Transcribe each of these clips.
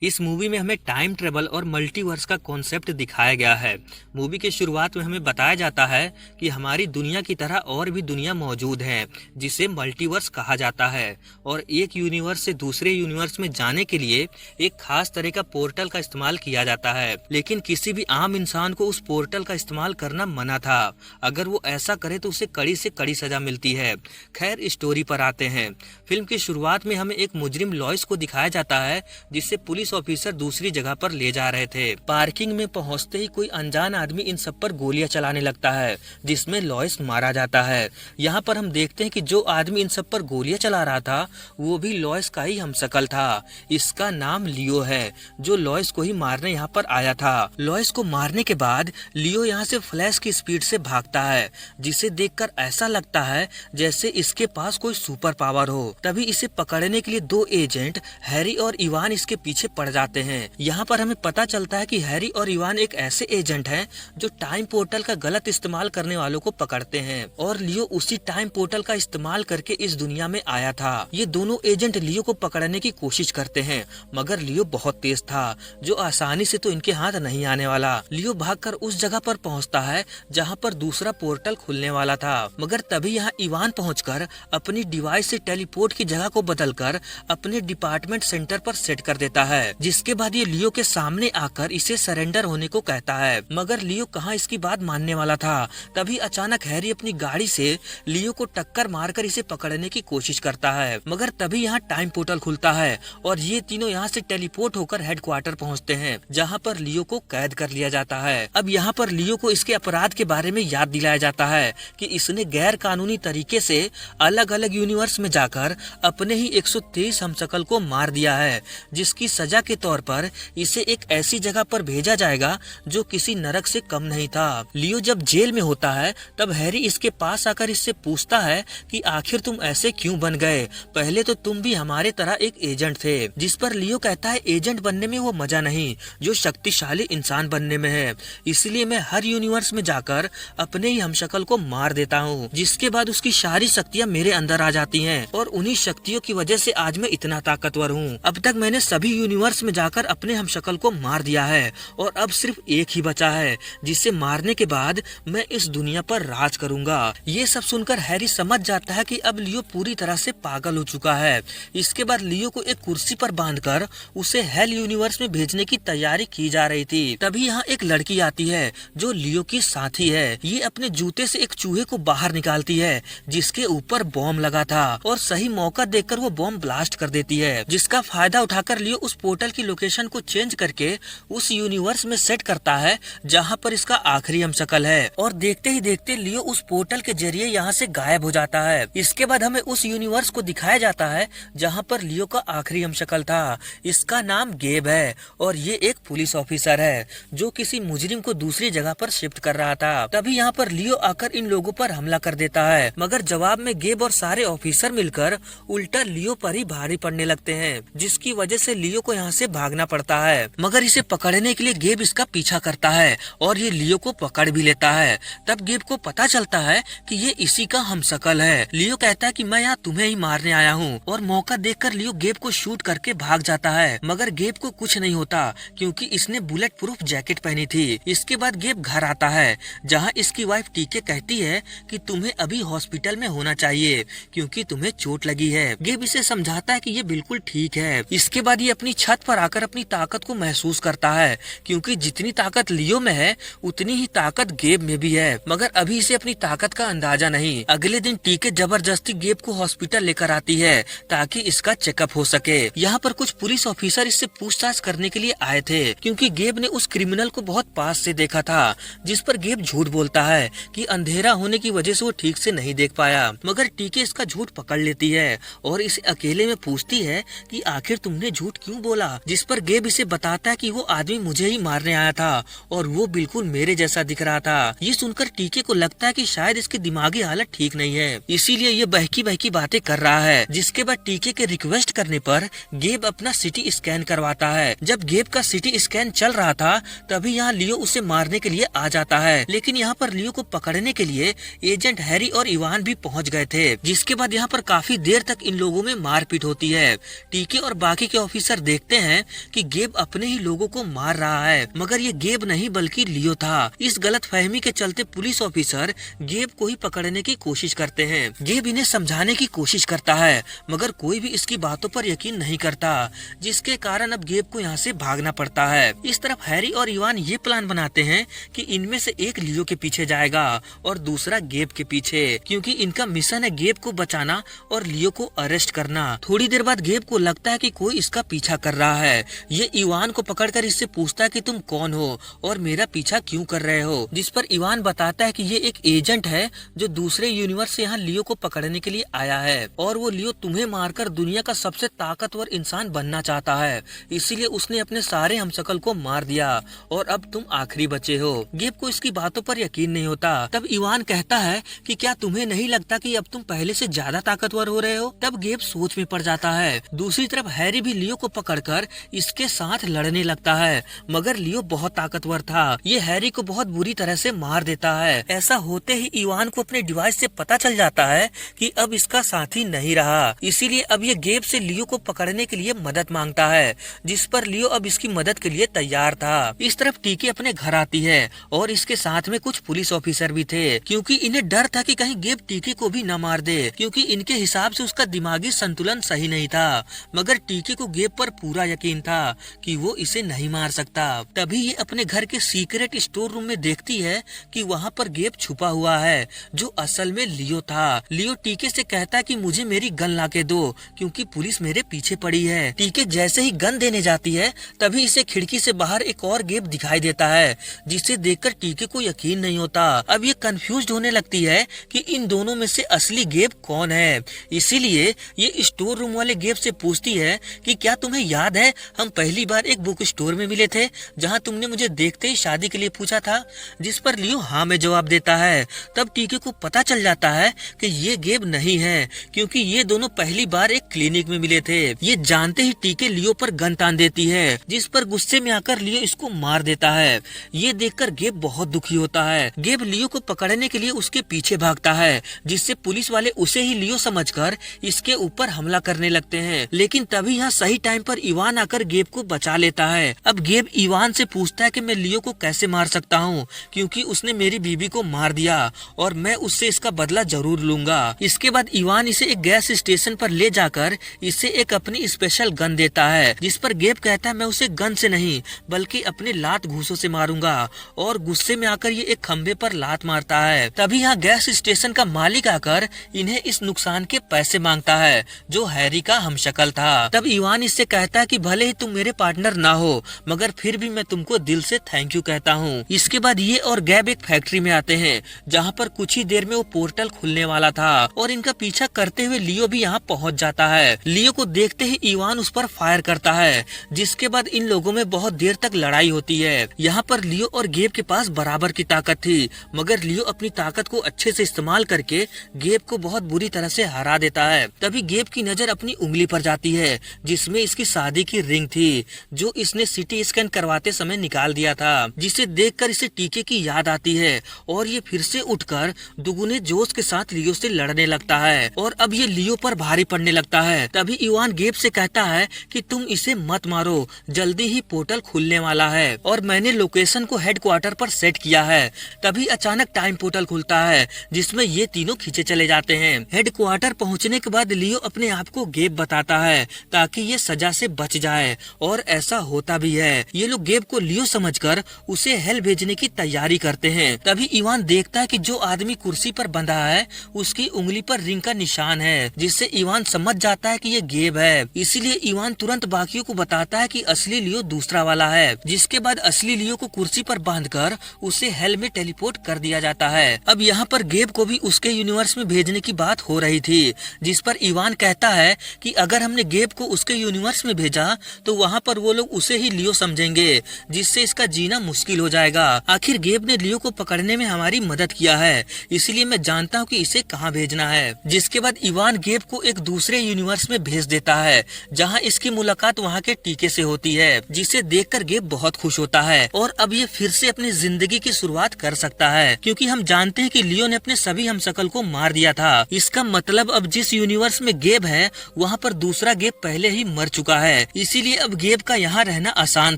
इस मूवी में हमें टाइम ट्रेवल और मल्टीवर्स का कॉन्सेप्ट दिखाया गया है। मूवी के शुरुआत में हमें बताया जाता है कि हमारी दुनिया की तरह और भी दुनिया मौजूद है, जिसे मल्टीवर्स कहा जाता है। और एक यूनिवर्स से दूसरे यूनिवर्स में जाने के लिए एक खास तरह का पोर्टल का इस्तेमाल किया जाता है, लेकिन किसी भी आम इंसान को उस पोर्टल का इस्तेमाल करना मना था। अगर वो ऐसा करे तो उसे कड़ी से कड़ी सजा मिलती है। खैर, स्टोरी पर आते हैं। फिल्म की शुरुआत में हमें एक मुजरिम लॉइस को दिखाया जाता है, जिससे पुलिस ऑफिसर दूसरी जगह पर ले जा रहे थे। पार्किंग में पहुंचते ही कोई अनजान आदमी इन सब पर गोलियां चलाने लगता है, जिसमें लॉइस मारा जाता है। यहाँ पर हम देखते हैं कि जो आदमी इन सब पर गोलियां चला रहा था वो भी लॉइस का ही हमशक्ल था। इसका नाम लियो है, जो लॉइस को ही मारने यहाँ पर आया था। लॉइस को मारने के बाद लियो यहाँ से फ्लैश की स्पीड से भागता है, जिसे देखकर ऐसा लगता है जैसे इसके पास कोई सुपर पावर हो। तभी इसे पकड़ने के लिए दो एजेंट हैरी और इवान इसके पीछे पड़ जाते हैं। यहाँ पर हमें पता चलता है कि हैरी और इवान एक ऐसे एजेंट हैं जो टाइम पोर्टल का गलत इस्तेमाल करने वालों को पकड़ते हैं, और लियो उसी टाइम पोर्टल का इस्तेमाल करके इस दुनिया में आया था। ये दोनों एजेंट लियो को पकड़ने की कोशिश करते हैं, मगर लियो बहुत तेज था, जो आसानी से तो इनके हाथ नहीं आने वाला। लियो भागकर उस जगह पर पहुंचता है जहां पर दूसरा पोर्टल खुलने वाला था, मगर तभी यहाँ इवान पहुंचकर अपनी डिवाइस से टेलीपोर्ट की जगह को बदलकर अपने डिपार्टमेंट सेंटर पर सेट कर देता है। जिसके बाद ये लियो के सामने आकर इसे सरेंडर होने को कहता है, मगर लियो कहाँ इसकी बात मानने वाला था। तभी अचानक हैरी अपनी गाड़ी से लियो को टक्कर मारकर इसे पकड़ने की कोशिश करता है, मगर तभी यहाँ टाइम पोर्टल खुलता है और ये तीनों यहाँ से टेलीपोर्ट होकर हेडक्वार्टर पहुँचते हैं, जहाँ पर लियो को कैद कर लिया जाता है। अब यहाँ पर लियो को इसके अपराध के बारे में याद दिलाया जाता है कि इसने गैर कानूनी तरीके से अलग अलग यूनिवर्स में जाकर अपने ही 123 हमशक्ल को मार दिया है, जिसकी सजा के तौर पर इसे एक ऐसी जगह पर भेजा जाएगा जो किसी नरक से कम नहीं था। लियो जब जेल में होता है तब हैरी इसके पास आकर इससे पूछता है कि आखिर तुम ऐसे क्यों बन गए, पहले तो तुम भी हमारे तरह एक एजेंट थे। जिस पर लियो कहता है एजेंट बनने में वो मजा नहीं जो शक्तिशाली इंसान बनने में है, इसलिए मैं हर यूनिवर्स में जाकर अपने ही हमशक्ल को मार देता हूँ, जिसके बाद उसकी सारी शक्तियाँ मेरे अंदर आ जाती हैं और उन्हीं शक्तियों की वजह से आज मैं इतना ताकतवर हूँ। अब तक मैंने सभी यूनिवर्स में जाकर अपने हमशक्ल को मार दिया है और अब सिर्फ एक ही बचा है, जिसे मारने के बाद मैं इस दुनिया पर राज करूंगा। ये सब सुनकर हैरी समझ जाता है कि अब लियो पूरी तरह से पागल हो चुका है। इसके बाद लियो को एक कुर्सी पर बांधकर उसे हेल यूनिवर्स में भेजने की तैयारी की जा रही थी। तभी यहाँ एक लड़की आती है जो लियो की साथी है। ये अपने जूते से एक चूहे को बाहर निकालती है जिसके ऊपर बॉम्ब लगा था, और सही मौका देखकर वो बॉम्ब ब्लास्ट कर देती है, जिसका फायदा उठाकर लियो उस पोर्टल की लोकेशन को चेंज करके उस यूनिवर्स में सेट करता है जहाँ पर इसका आखिरी हमशक्ल है, और देखते ही देखते लियो उस पोर्टल के जरिए यहाँ से गायब हो जाता है। इसके बाद हमें उस यूनिवर्स को दिखाया जाता है जहाँ पर लियो का आखिरी हमशक्ल था। इसका नाम गेब है और ये एक पुलिस ऑफिसर है जो किसी मुजरिम को दूसरी जगह पर शिफ्ट कर रहा था। तभी यहाँ पर लियो आकर इन लोगों पर हमला कर देता है, मगर जवाब में गेब और सारे ऑफिसर मिलकर उल्टा लियो पर ही भारी पड़ने लगते हैं, जिसकी वजह से लियो को यहाँ से भागना पड़ता है। मगर इसे पकड़ने के लिए गेब इसका पीछा करता है और ये लियो को पकड़ भी लेता है। तब गेब को पता चलता है कि ये इसी का हमशक्ल है। लियो कहता है कि मैं यहाँ तुम्हें ही मारने आया हूँ, और मौका देखकर लियो गेब को शूट करके भाग जाता है, मगर गेब को कुछ नहीं होता क्योंकि इसने बुलेट प्रूफ जैकेट पहनी थी। इसके बाद गेब घर आता है जहाँ इसकी वाइफ टीके कहती है कि तुम्हें अभी हॉस्पिटल में होना चाहिए क्योंकि तुम्हें चोट लगी है। गेब इसे समझाता है कि ये बिल्कुल ठीक है। इसके बाद ये अपनी छत पर आकर अपनी ताकत को महसूस करता है, क्योंकि जितनी ताकत लियो में है उतनी ही ताकत गेब में भी है, मगर अभी इसे अपनी ताकत का अंदाजा नहीं। अगले दिन टीके जबरदस्ती गेब को हॉस्पिटल लेकर आती है ताकि इसका चेकअप हो सके। यहाँ पर कुछ पुलिस ऑफिसर इससे पूछताछ करने के लिए आए थे क्योंकि गेब ने उस क्रिमिनल को बहुत पास से देखा था, जिस पर गेब झूठ बोलता है कि अंधेरा होने की वजह से वो ठीक से नहीं देख पाया। मगर टीके इसका झूठ पकड़ लेती है और इसे अकेले में पूछती है कि आखिर तुमने झूठ क्यों बोला, जिस पर गेब इसे बताता है कि वो आदमी मुझे ही मारने आया था और वो बिल्कुल मेरे जैसा दिख रहा था। ये सुनकर टीके को लगता है कि शायद इसकी दिमागी हालत ठीक नहीं है, इसीलिए ये बहकी बहकी बातें कर रहा है। जिसके बाद टीके के रिक्वेस्ट करने पर गेब अपना सिटी स्कैन करवाता है। जब गेब का सिटी स्कैन चल रहा था तभी यहाँ लियो उसे मारने के लिए आ जाता है, लेकिन यहाँ पर लियो को पकड़ने के लिए एजेंट हैरी और इवान भी पहुँच गए थे। जिसके बाद यहाँ पर काफी देर तक इन लोगों में मारपीट होती है। टीके और बाकी के ऑफिसर देख देखते हैं कि गेब अपने ही लोगों को मार रहा है, मगर ये गेब नहीं बल्कि लियो था। इस गलतफहमी के चलते पुलिस ऑफिसर गेब को ही पकड़ने की कोशिश करते हैं। गेब इन्हें समझाने की कोशिश करता है, मगर कोई भी इसकी बातों पर यकीन नहीं करता, जिसके कारण अब गेब को यहाँ से भागना पड़ता है। इस तरफ हैरी और इवान ये प्लान बनाते हैं कि इनमें से एक लियो के पीछे जाएगा और दूसरा गेब के पीछे, क्योंकि इनका मिशन है गेब को बचाना और लियो को अरेस्ट करना। थोड़ी देर बाद गेब को लगता है कि कोई इसका पीछा कर रहा है। ये इवान को पकड़कर इससे पूछता है कि तुम कौन हो और मेरा पीछा क्यों कर रहे हो, जिस पर इवान बताता है कि ये एक एजेंट है जो दूसरे यूनिवर्स से यहाँ लियो को पकड़ने के लिए आया है और वो लियो तुम्हें मारकर दुनिया का सबसे ताकतवर इंसान बनना चाहता है, इसीलिए उसने अपने सारे हमशक्ल को मार दिया और अब तुम आखिरी बचे हो। गेब को इसकी बातों पर यकीन नहीं होता। तब इवान कहता है कि क्या तुम्हें नहीं लगता कि अब तुम पहले से ज्यादा ताकतवर हो रहे हो। तब गेब सोच में पड़ जाता है। दूसरी तरफ हैरी भी लियो को पकड़कर इसके साथ लड़ने लगता है, मगर लियो बहुत ताकतवर था। ये हैरी को बहुत बुरी तरह से मार देता है। ऐसा होते ही इवान को अपने डिवाइस से पता चल जाता है कि अब इसका साथी नहीं रहा, इसीलिए अब ये गेब से लियो को पकड़ने के लिए मदद मांगता है, जिस पर लियो अब इसकी मदद के लिए तैयार था। इस तरफ टीके अपने घर आती है और इसके साथ में कुछ पुलिस ऑफिसर भी थे, क्योंकि इन्हें डर था कि कहीं गेब टीके को भी न मार दे, क्योंकि इनके हिसाब से उसका दिमागी संतुलन सही नहीं था। मगर टीके को गेब पर पूरा यकीन था कि वो इसे नहीं मार सकता। तभी ये अपने घर के सीक्रेट स्टोर रूम में देखती है कि वहाँ पर गेब छुपा हुआ है, जो असल में लियो था। लियो टीके से कहता है कि मुझे मेरी गन लाके दो, क्योंकि पुलिस मेरे पीछे पड़ी है। टीके जैसे ही गन देने जाती है तभी इसे खिड़की से बाहर एक और गेब दिखाई देता है, जिसे देखकर टीके को यकीन नहीं होता। अब ये कंफ्यूज होने लगती है कि इन दोनों में से असली गेब कौन है। इसीलिए ये स्टोर रूम वाले गेब से पूछती है कि क्या तुम्हें याद है हम पहली बार एक बुक स्टोर में मिले थे, जहाँ तुमने मुझे देखते ही शादी के लिए पूछा था, जिस पर लियो हाँ में जवाब देता है। तब टीके को पता चल जाता है कि ये गेब नहीं है, क्योंकि ये दोनों पहली बार एक क्लिनिक में मिले थे। ये जानते ही टीके लियो पर गन तान देती है, जिस पर गुस्से में आकर लियो इसको मार देता है। ये देखकर गेब बहुत दुखी होता है। गेब लियो को पकड़ने के लिए उसके पीछे भागता है, जिससे पुलिस वाले उसे ही लियो समझकर इसके ऊपर हमला करने लगते हैं। लेकिन तभी यहाँ सही टाइम पर इवान आकर गेब को बचा लेता है। अब गेब इवान से पूछता है कि मैं लियो को कैसे मार सकता हूँ, क्योंकि उसने मेरी बीबी को मार दिया और मैं उससे इसका बदला जरूर लूंगा। इसके बाद इवान इसे एक गैस स्टेशन पर ले जाकर इसे एक अपनी स्पेशल गन देता है, जिस पर गेब कहता है मैं उसे गन से नहीं बल्कि अपने लात घूसों से मारूंगा, और गुस्से में आकर ये एक खंबे पर लात मारता है। तभी यहाँ गैस स्टेशन का मालिक आकर इन्हें इस नुकसान के पैसे मांगता है, जो हैरी का हमशक्ल था। तब इवान इससे कहता है कि भले ही तुम मेरे पार्टनर ना हो, मगर फिर भी मैं तुमको दिल से थैंक यू कहता हूँ। इसके बाद ये और गैब एक फैक्ट्री में आते हैं, जहाँ पर कुछ ही देर में वो पोर्टल खुलने वाला था और इनका पीछा करते हुए लियो भी यहाँ पहुँच जाता है। लियो को देखते ही इवान उस पर फायर करता है, जिसके बाद इन लोगों में बहुत देर तक लड़ाई होती है। यहाँ पर लियो और गेब के पास बराबर की ताकत थी, मगर लियो अपनी ताकत को अच्छे से इस्तेमाल करके गेब को बहुत बुरी तरह से हरा देता है। तभी गेब की नजर अपनी उंगली पर जाती है, जिसमें इसकी शादी की रिंग थी, जो इसने सिटी स्कैन करवाते समय निकाल दिया था, जिसे देखकर इसे टीके की याद आती है और ये फिर से उठकर दुगुने जोश के साथ लियो से लड़ने लगता है और अब ये लियो पर भारी पड़ने लगता है। तभी इवान गेब से कहता है कि तुम इसे मत मारो, जल्दी ही पोर्टल खुलने वाला है और मैंने लोकेशन को हेडक्वार्टर पर सेट किया है। तभी अचानक टाइम पोर्टल खुलता है, जिसमें ये तीनों खींचे चले जाते हैं। हेडक्वार्टर पहुंचने के बाद लियो अपने आप को गेब बताता है ताकि ये सजा से बच जाए, और ऐसा होता भी है। ये लोग गेब को लियो समझकर उसे हेल भेजने की तैयारी करते हैं। तभी इवान देखता है कि जो आदमी कुर्सी पर बंधा है उसकी उंगली पर रिंग का निशान है, जिससे इवान समझ जाता है कि ये गेब है। इसीलिए इवान तुरंत बाकियों को बताता है कि असली लियो दूसरा वाला है, जिसके बाद असली लियो को कुर्सी पर बांधकर उसे हेल में टेलीपोर्ट कर दिया जाता है। अब यहाँ पर गेब को भी उसके यूनिवर्स में भेजने की बात हो रही थी, जिस पर इवान कहता है कि अगर हमने गेब को उसके यूनिवर्स में भेजा तो वहाँ पर वो लोग उसे ही लियो समझेंगे, जिससे इसका जीना मुश्किल हो जाएगा। आखिर गेब ने लियो को पकड़ने में हमारी मदद किया है, इसलिए मैं जानता हूँ कि इसे कहाँ भेजना है। जिसके बाद इवान गेब को एक दूसरे यूनिवर्स में भेज देता है, जहाँ इसकी मुलाकात वहाँ के टीके से होती है, जिसे देखकर गेब बहुत खुश होता है और अब ये फिर से अपनी जिंदगी की शुरुआत कर सकता है, क्योंकि हम जानते हैं कि लियो ने अपने सभी हमशक्ल को मार दिया था। इसका मतलब अब जिस यूनिवर्स में गेब है वहाँ पर दूसरा गेब पहले ही मर चुका है। है, इसीलिए अब गेब का यहाँ रहना आसान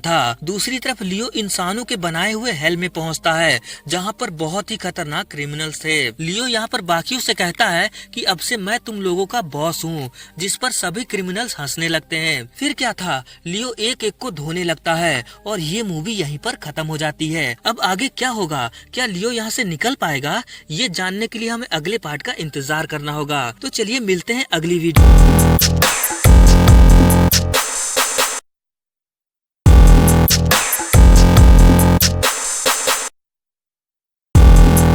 था। दूसरी तरफ लियो इंसानों के बनाए हुए हेल में पहुँचता है, जहाँ पर बहुत ही खतरनाक क्रिमिनल्स थे। लियो यहाँ पर बाकियों से कहता है कि अब से मैं तुम लोगों का बॉस हूँ, जिस पर सभी क्रिमिनल्स हंसने लगते हैं। फिर क्या था, लियो एक एक को धोने लगता है और ये मूवी यहीं पर खत्म हो जाती है। अब आगे क्या होगा, क्या लियो यहाँ से निकल पाएगा, ये जानने के लिए हमें अगले पार्ट का इंतजार करना होगा। तो चलिए मिलते हैं अगली वीडियो।